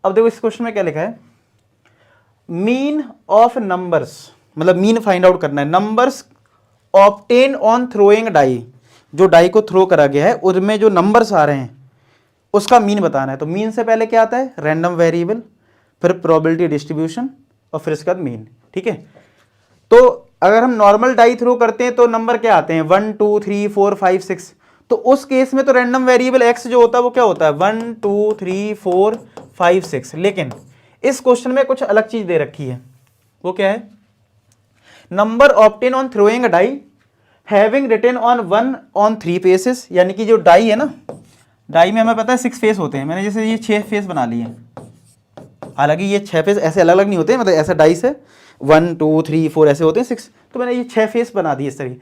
अब देखो इस क्वेश्चन में क्या लिखा है, मीन ऑफ नंबर्स, मतलब मीन फाइंड आउट करना है, numbers obtain on throwing die, जो डाई को थ्रो करा गया है उसमें जो नंबर्स आ रहे हैं उसका मीन बताना है। तो मीन से पहले क्या आता है, रैंडम वेरिएबल, फिर प्रोबेबिलिटी डिस्ट्रीब्यूशन और फिर इसके बाद मीन। ठीक है, तो अगर हम नॉर्मल डाई थ्रो करते हैं तो नंबर क्या आते हैं 1 2 3 4 5 6, तो उस केस में तो रैंडम वेरिएबल एक्स जो होता है वो क्या होता है 1 2 3 4 5 6। लेकिन इस क्वेश्चन में कुछ अलग चीज दे रखी है, वो क्या है, number obtain on throwing die having written on 1 on 3 faces, यानी कि जो डाई है ना, डाई में हमें पता है 6 फेस होते हैं, मैंने जैसे ये 6 फेस बना लिए हैं, हालांकि ये 6 फेस ऐसे अलग अलग नहीं होते, मतलब ऐसा डाई से 1 2 3 4 ऐसे होते हैं 6, तो मैंने ये 6 फेस बना दिए इस तरह।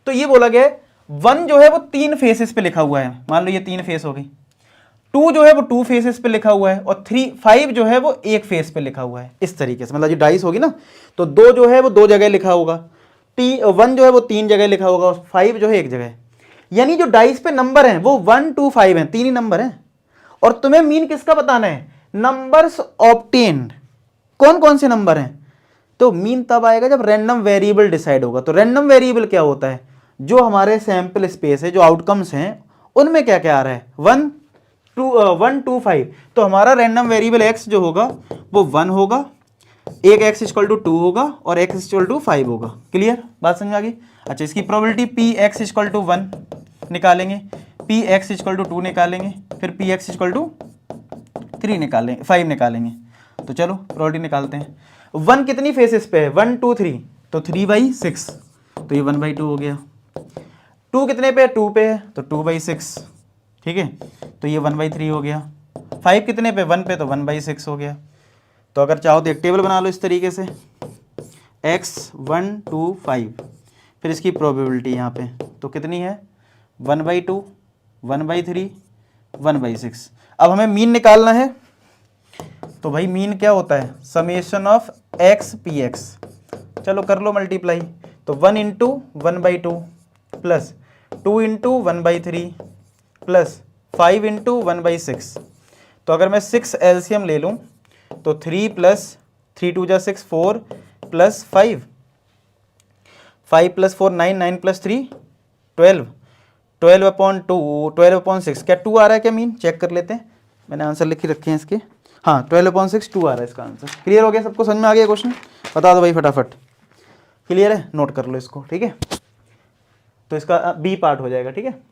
तो ये बोला गया है 1 जो है वो 3 फेसेस पे लिखा हुआ है, मान लो ये 3 फेस हो गई, 2 जो है वो 2 फेसेस पे लिखा हुआ है, और 5 जो है वो 1 फेस पे लिखा हुआ है। इस तरीके से, मतलब जो डाइस होगी ना, तो 2 जो है वो 2 जगह लिखा होगा, 1 जो है वो 3 जगह लिखा होगा, और 5 जो है 1 जगह। यानी जो डाइस पे नंबर हैं वो 1 2 5 हैं, 3 ही नंबर हैं, और तुम्हें मीन किसका बताना है, नंबर्स ऑब्टेन्ड, कौन कौन से नंबर हैं। तो मीन तब आएगा जब रैंडम वेरिएबल डिसाइड होगा। तो रैंडम वेरिएबल क्या होता है, जो हमारे सैंपल स्पेस है, जो आउटकम्स हैं उनमें क्या क्या आ रहा है 1 2 5, तो हमारा रैंडम वेरिएबल x जो होगा वो 1 होगा, एक x इक्वल टू 2 होगा और x इक्वल टू 5 होगा। क्लियर, बात समझ आ गई। अच्छा, इसकी probability P X equal to 1 निकालेंगे, पी एक्स इक्वल टू 2 निकालेंगे, फिर पी एक्स इक्वल टू 3 निकालेंगे, 5 निकालेंगे। तो चलो प्रोबेबिलिटी निकालते हैं। 1 कितनी फेसेस पे है 1 2 3, तो 3/6, तो ये 1/2 हो गया। 2 कितने पे है 2 पे है, तो 2/6, ठीक है, तो ये 1/3 हो गया। 5 कितने पे 1 पे, तो 1/6 हो गया। तो अगर चाहो तो एक टेबल बना लो इस तरीके से, x 1 2 5, फिर इसकी प्रोबेबिलिटी यहाँ पे तो कितनी है 1/2 1/3 1/6। अब हमें मीन निकालना है, तो भाई मीन क्या होता है summation of x P x. चलो कर लो मल्टीप्लाई, तो 1 into 1/2 plus 2 into 1/3 plus 5 into 1/6। तो अगर मैं 6 एलसीएम ले लूँ तो 3 प्लस 3 2 जा 6 4 प्लस 5 प्लस 4 9 9 प्लस 3 12 12/2 12/6। क्या 2 आ रहा है क्या मीन, चेक कर लेते हैं, मैंने आंसर लिख के रखे हैं इसके। हाँ 12/6 2 आ रहा है इसका आंसर। क्लियर हो गया, सबको समझ में आ गया क्वेश्चन, बता दो भाई फटाफट। क्लियर है, नोट कर लो इसको, ठीक है, तो इसका बी पार्ट हो जाएगा, ठीक है।